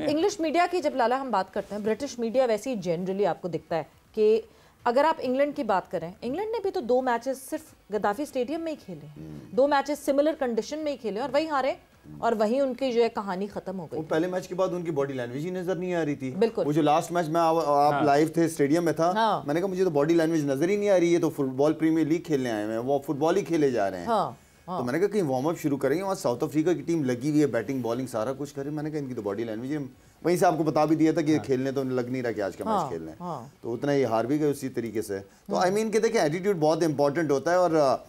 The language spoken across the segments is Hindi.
इंग्लिश मीडिया की जब लाला हम बात करते हैं, ब्रिटिश मीडिया वैसे ही जनरली आपको दिखता है कि अगर आप इंग्लैंड की बात करें, इंग्लैंड ने भी तो 2 मैचेस सिर्फ गद्दाफी स्टेडियम में ही खेले, 2 मैचेस सिमिलर कंडीशन में ही खेले और वही हारे और वहीं उनकी जो है कहानी खत्म हो गई। पहले मैच के बाद उनकी बॉडी लैंग्वेज ही नजर नहीं आ रही थी। बिल्कुल। वो जो लास्ट मैच में आप लाइव थे, स्टेडियम में था, मैंने कहा मुझे तो बॉडी लैंग्वेज नजर ही नहीं आ रही है, तो फुटबॉल प्रीमियर लीग खेलने आए हैं, वो फुटबॉल ही खेले जा रहे हैं। तो मैंने कहा कहीं वार्म अप शुरू करेंगे, वहाँ साउथ अफ्रीका की टीम लगी हुई है, बैटिंग बॉलिंग सारा कुछ करे, मैंने कहा इनकी तो बॉडी लैंग्वेज, वहीं से आपको बता भी दिया था कि खेलने तो लग नहीं रहा कि आज का मैच खेलने, तो उतना ही हार भी गए उसी तरीके से। तो आई मीन कहते हैं कि एटीट्यूड बहुत इंपॉर्टेंट होता है, और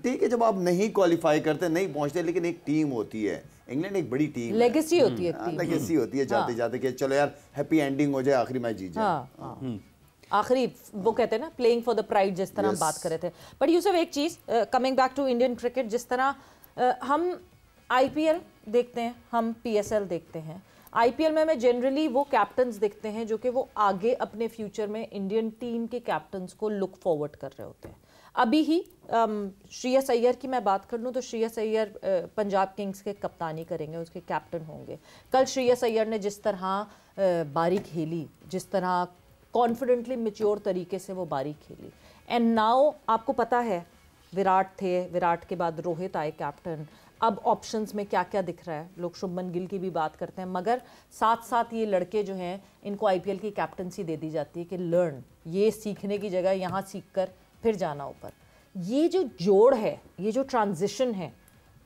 ठीक है जब आप नहीं क्वालिफाई करते, नहीं पहुंचते, लेकिन एक टीम होती है, इंग्लैंड एक बड़ी टीम, लेगेसी होती है, लेगेसी होती है, जाते जाते कि चलो यार हैप्पी एंडिंग हो जाए, आखिरी मैच जीत जाए, आखिरी वो कहते हैं ना प्लेइंग फॉर द प्राइड, जिस तरह हम बात कर रहे थे। बट यूसुफ एक चीज़, coming back to Indian cricket, जिस तरह हम आईपीएल देखते हैं, हम पीएसएल देखते हैं, आईपीएल में हमें जनरली वो कैप्टन्स दिखते हैं जो कि वो आगे अपने फ्यूचर में इंडियन टीम के कैप्टन्स को लुक फॉरवर्ड कर रहे होते हैं। अभी ही श्रेयस अय्यर की मैं बात कर लूँ तो श्रेयस अय्यर पंजाब किंग्स के कप्तानी करेंगे, उसके कैप्टन होंगे। कल श्रेयस अय्यर ने जिस तरह बारी खेली, जिस तरह कॉन्फिडेंटली मैच्योर तरीके से वो बारी खेली, एंड नाउ आपको पता है विराट थे, विराट के बाद रोहित आए कैप्टन, अब ऑप्शंस में क्या क्या दिख रहा है, लोग शुभमन गिल की भी बात करते हैं, मगर साथ साथ ये लड़के जो हैं इनको आईपीएल की कैप्टनसी दे दी जाती है कि लर्न, ये सीखने की जगह यहाँ सीख कर फिर जाना ऊपर। ये जो जोड़ है, ये जो ट्रांजिशन है,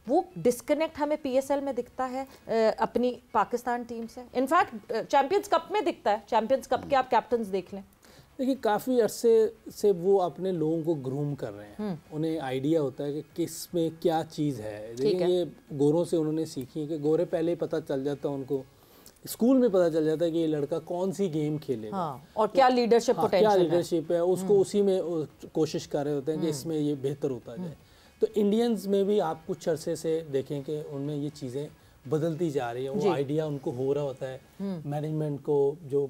वो डिस्कनेक्ट हमें पीएसएल में दिखता है अपनी पाकिस्तान टीम से, इनफैक्ट चैंपियंस कप में दिखता है। चैंपियंस कप के आप कैप्टन्स देख लें, देखिए काफ़ी अरसे से वो अपने लोगों को ग्रूम कर रहे हैं, उन्हें आइडिया होता है कि किस में क्या चीज़ है। देखिए ये गोरों से उन्होंने सीखी है कि गोरे पहले ही पता चल जाता है उनको, स्कूल में पता चल जाता है कि ये लड़का कौन सी गेम खेलेगा, और क्या लीडरशिप पोटेंशियल क्या लीडरशिप है, उसको उसी में कोशिश कर रहे होते हैं कि इसमें ये बेहतर होता जाए। तो इंडियंस में भी आप कुछ अरसे से देखें कि उनमें ये चीज़ें बदलती जा रही है, वो आइडिया उनको हो रहा होता है, मैनेजमेंट को, जो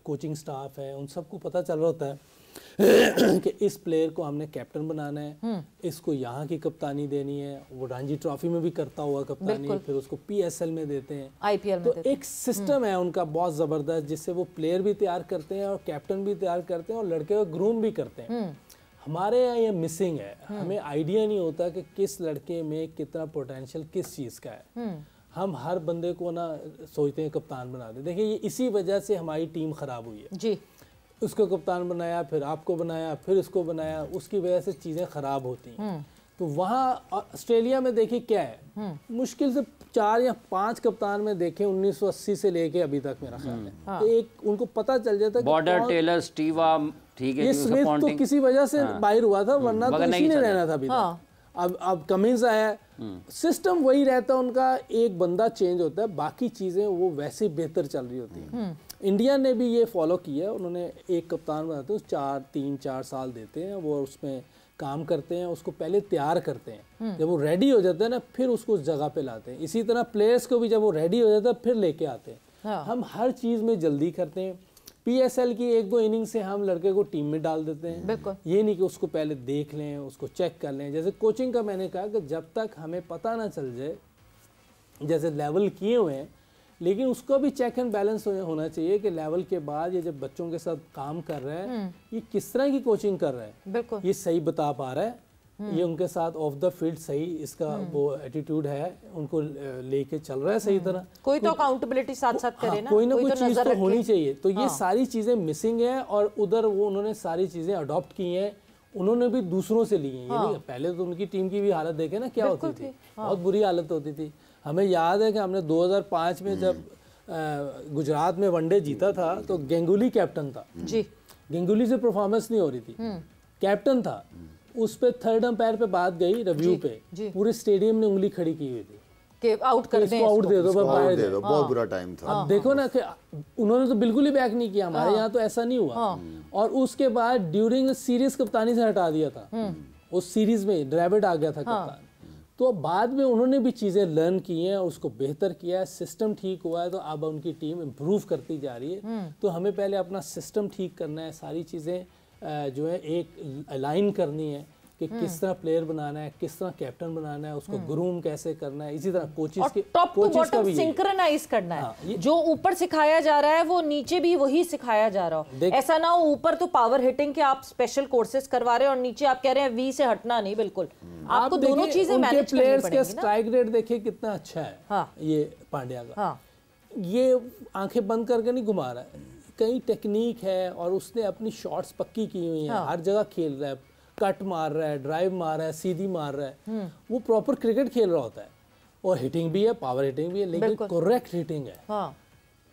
कोचिंग स्टाफ है, उन सबको पता चल रहा होता है कि इस प्लेयर को हमने कैप्टन बनाना है, इसको यहाँ की कप्तानी देनी है, वो रणजी ट्रॉफी में भी करता हुआ कप्तानी, फिर उसको पीएसएल में देते हैं, आईपीएल में तो देते हैं। एक सिस्टम है उनका बहुत ज़बरदस्त, जिससे वो प्लेयर भी तैयार करते हैं और कैप्टन भी तैयार करते हैं और लड़के को ग्रूम भी करते हैं। हमारे यहाँ ये मिसिंग है, हमें आइडिया नहीं होता कि किस लड़के में कितना पोटेंशियल किस चीज़ का है। हम हर बंदे को ना सोचते हैं कप्तान बना दे। देखिए ये इसी वजह से हमारी टीम ख़राब हुई है जी। उसको कप्तान बनाया, फिर आपको बनाया, फिर इसको बनाया, उसकी वजह से चीज़ें ख़राब होती हैं। तो वहाँ ऑस्ट्रेलिया में देखिए क्या है, मुश्किल से 4 या 5 कप्तान में देखे 1980 से लेके अभी तक, मेरा ख्याल है तो एक उनको पता चल जाता है बॉर्डर, टेलर, स्टीवा, ठीक है, ये स्मिथ तो किसी वजह से बाहर हुआ था, वरना तो इसी ने रहना था अभी तक। अब कमिंस आया, सिस्टम वही रहता है उनका, एक बंदा चेंज होता है, बाकी चीज़ें वो वैसे बेहतर चल रही होती हैं। इंडिया ने भी ये फॉलो किया, उन्होंने एक कप्तान बनाते हैं, 3-4 साल देते हैं, वो उसमें काम करते हैं, उसको पहले तैयार करते हैं, जब वो रेडी हो जाता है ना फिर उसको उस जगह पे लाते हैं। इसी तरह प्लेयर्स को भी जब वो रेडी हो जाता है फिर लेके आते हैं। हम हर चीज़ में जल्दी करते हैं। पीएसएल की 1-2 इनिंग से हम लड़के को टीम में डाल देते हैं, ये नहीं कि उसको पहले देख लें, उसको चेक कर लें। जैसे कोचिंग का मैंने कहा कि जब तक हमें पता ना चल जाए, जैसे लेवल किए हुए हैं, लेकिन उसका भी चेक एंड बैलेंस होना चाहिए कि लेवल के बाद ये जब बच्चों के साथ काम कर रहा है, ये किस तरह की कोचिंग कर रहा है, ये सही बता पा रहा है, ये उनके साथ ऑफ द फील्ड सही इसका वो एटीट्यूड है, उनको लेके चल रहा है सही तरह, कोई तो अकाउंटेबिलिटी साथ साथ करे ना, कोई ना कोई चीज़ तो होनी चाहिए। तो ये सारी चीज़ें मिसिंग है, और उधर वो उन्होंने सारी चीज़ें अडॉप्ट की हैं, उन्होंने भी दूसरों से ली हैं। ये नहीं, पहले तो उनकी टीम की भी हालत देखे ना क्या होती थी, बहुत बुरी हालत होती थी। हमें याद है कि हमने 2005 में जब गुजरात में वनडे जीता था तो गेंगुली कैप्टन था जी, गेंगुली से परफॉर्मेंस नहीं हो रही थी, कैप्टन था, उस पे 3rd अंपायर पे बात गई रिव्यू पे, पूरे स्टेडियम ने उंगली खड़ी की हुई थी कि आउट कर दें, आउट दे दो, बहुत बुरा टाइम था। अब देखो ना कि उन्होंने तो बिल्कुल ही बैक नहीं किया, हमारे यहाँ तो ऐसा नहीं हुआ। और उसके बाद ड्यूरिंग सीरीज कप्तानी से हटा दिया था, उस सीरीज में ड्रेविड आ गया था कप्तान। तो बाद में उन्होंने भी चीज़ें लर्न की हैं, उसको बेहतर किया है, सिस्टम ठीक हुआ है, तो अब उनकी टीम इम्प्रूव करती जा रही है। तो हमें पहले अपना सिस्टम ठीक करना है, सारी चीज़ें जो है एक अलाइन करनी है कि किस तरह प्लेयर बनाना है, किस तरह कैप्टन बनाना है, उसको ग्रूम कैसे करना है, इसी तरह कोचेस के टॉप टू बॉटम सिंक्रोनाइज करना है। जो ऊपर सिखाया जा रहा है वो नीचे भी वही सिखाया जा रहा हो। ऐसा ना हो ऊपर तो पावर हिटिंग के आप स्पेशल कोर्सेस करवा रहे हैं और नीचे आप कह रहे हैं वी से हटना नहीं। बिल्कुल आपको दोनों चीजें मैनेज करनी पड़ेंगी। प्लेयर्स का स्ट्राइक रेट देखिए कितना अच्छा है। हाँ। ये पांड्या का ये आंखें बंद करके नहीं घुमा रहा है, कई टेक्निक है और उसने अपनी शॉट्स पक्की की हुई हैं। हर जगह खेल रहा है, कट मार रहा है, ड्राइव मार रहा है, सीधी मार रहा है। वो प्रॉपर क्रिकेट खेल रहा होता है और हिटिंग भी है, पावर हिटिंग भी है, लेकिन करेक्ट हिटिंग है। हाँ।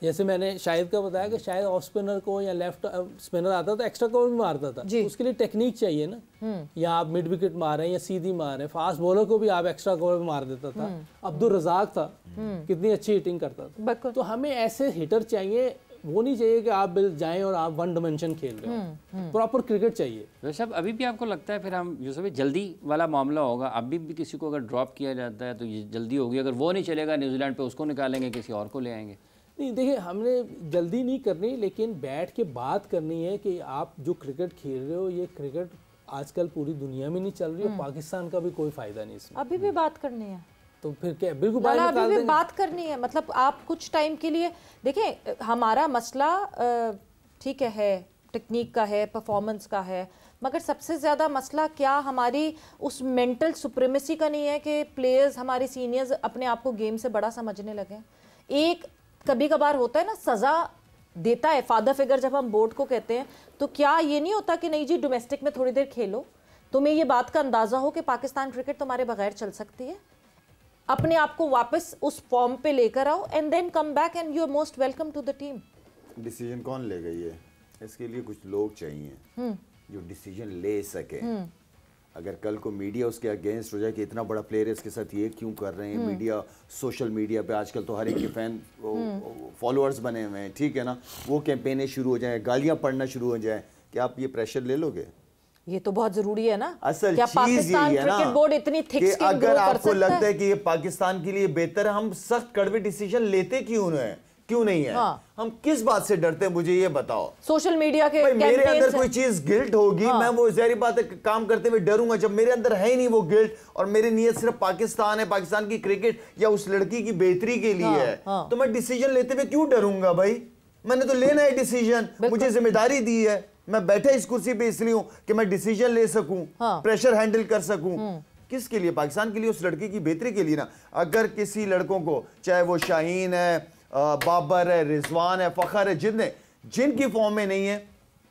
जैसे मैंने शाहिद का बताया कि शायद ऑफ स्पिनर को या लेफ्ट स्पिनर आता था एक्स्ट्रा कवर भी मारता था, उसके लिए टेक्निक चाहिए ना। या आप मिड विकेट मार रहे हैं या सीधी मार रहे हैं, फास्ट बॉलर को भी आप एक्स्ट्रा कवर मार देता था। अब्दुल रजाक था, कितनी अच्छी हिटिंग करता था। तो हमें ऐसे हिटर चाहिए, वो नहीं चाहिए कि आप जाएं और आप वन डायमेंशन खेल रहे हो, प्रॉपर क्रिकेट चाहिए। वैसे अब अभी भी आपको लगता है फिर हम यूसुफ भाई जल्दी वाला मामला होगा, अभी भी किसी को अगर ड्रॉप किया जाता है तो ये जल्दी होगी, अगर वो नहीं चलेगा न्यूजीलैंड पे उसको निकालेंगे, किसी और को ले आएंगे? नहीं देखिए, हमने जल्दी नहीं करनी, लेकिन बैठ के बात करनी है कि आप जो क्रिकेट खेल रहे हो ये क्रिकेट आजकल पूरी दुनिया में नहीं चल रही है, पाकिस्तान का भी कोई फायदा नहीं इसमें। अभी भी बात करनी है तो फिर क्या बिल्कुल अभी भी बात करनी है। मतलब आप कुछ टाइम के लिए देखें, हमारा मसला ठीक है टेक्निक का है, परफॉर्मेंस का है, मगर सबसे ज़्यादा मसला क्या हमारी उस मेंटल सुप्रीमेसी का नहीं है कि प्लेयर्स हमारे सीनियर्स अपने आप को गेम से बड़ा समझने लगे। एक कभी कभार होता है ना, सज़ा देता है फादर फिगर जब हम बोर्ड को कहते हैं, तो क्या ये नहीं होता कि नहीं जी डोमेस्टिक में थोड़ी देर खेलो, तुम्हें ये बात का अंदाज़ा हो कि पाकिस्तान क्रिकेट तुम्हारे बगैर चल सकती है, अपने आप को वापस उस फॉर्म पे लेकर आओ and then come back and you are most welcome to the team. Decision कौन ले गई है? इसके लिए कुछ लोग चाहिए जो डिसीजन ले सके। अगर कल को मीडिया उसके अगेंस्ट हो जाए कि इतना बड़ा प्लेयर है इसके साथ ये क्यों कर रहे हैं, मीडिया सोशल मीडिया पे आजकल तो हर एक के फैन फॉलोअर्स बने हुए हैं, ठीक है ना, वो कैंपेनें शुरू हो जाए, गालियां पढ़ना शुरू हो जाए, क्या आप ये प्रेशर ले लोगे? ये तो बहुत जरूरी है ना। असल चीज यही है ना बोर्ड इतनी थिक कि अगर आपको लगता है कि ये पाकिस्तान के लिए बेहतर है, हम सख्त कड़वे डिसीजन लेते क्यों नहीं है? हम किस बात से डरते हैं, मुझे ये बताओ। सोशल मीडिया के मेरे अंदर कोई चीज गिल्ट होगी, मैं वो ज़ाहिर बात है काम करते हुए डरूंगा। जब मेरे अंदर है ही नहीं वो गिल्ट और मेरी नीयत सिर्फ पाकिस्तान है, पाकिस्तान की क्रिकेट या उस लड़की की बेहतरी के लिए है, तो मैं डिसीजन लेते हुए क्यों डरूंगा भाई? मैंने तो लेना है डिसीजन, मुझे जिम्मेदारी दी है, मैं बैठा इस कुर्सी पे इसलिए हूं कि मैं डिसीजन ले सकूं, प्रेशर हैंडल कर सकूं। किसके लिए? पाकिस्तान के लिए, उस लड़की की बेहतरी के लिए ना। अगर किसी लड़कों को, चाहे वो शाहीन है, बाबर है, रिजवान है, फखर है, जिनकी फॉर्म में नहीं है,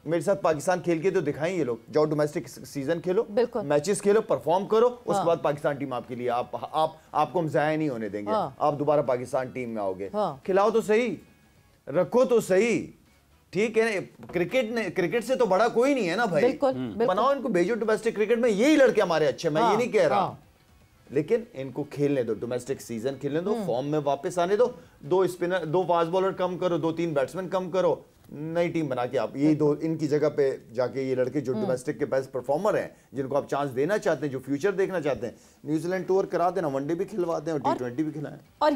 मेरे साथ पाकिस्तान खेल के तो दिखाएं ये लोग। जाओ डोमेस्टिक सीजन खेलो, मैचेस खेलो, परफॉर्म करो, उसके बाद पाकिस्तान टीम आपके लिए, आपको हम जाया नहीं होने देंगे, आप दोबारा पाकिस्तान टीम में आओगे। खिलाओ तो सही, रखो तो सही, ठीक है। क्रिकेट से तो बड़ा कोई नहीं है ना भाई। बनाओ इनको, भेजो डोमेस्टिक क्रिकेट में, यही लड़के हमारे अच्छे, मैं ये नहीं कह रहा, लेकिन इनको खेलने दो, डोमेस्टिक सीजन खेलने दो, फॉर्म में वापस आने दो, 2 स्पिनर, 2 फास्ट बॉलर कम करो, 2-3 बैट्समैन कम करो, नई टीम बना के आप यही 2 इनकी जगह पे जाके ये लड़के जो डोमेस्टिक के बेस्ट परफॉर्मर हैं, जिनको आप चांस देना चाहते हैं, जो फ्यूचर देखना चाहते हैं, न्यूजीलैंड टूर करा देना, वनडे भी खिलवा दें और T20 भी खिलाएं।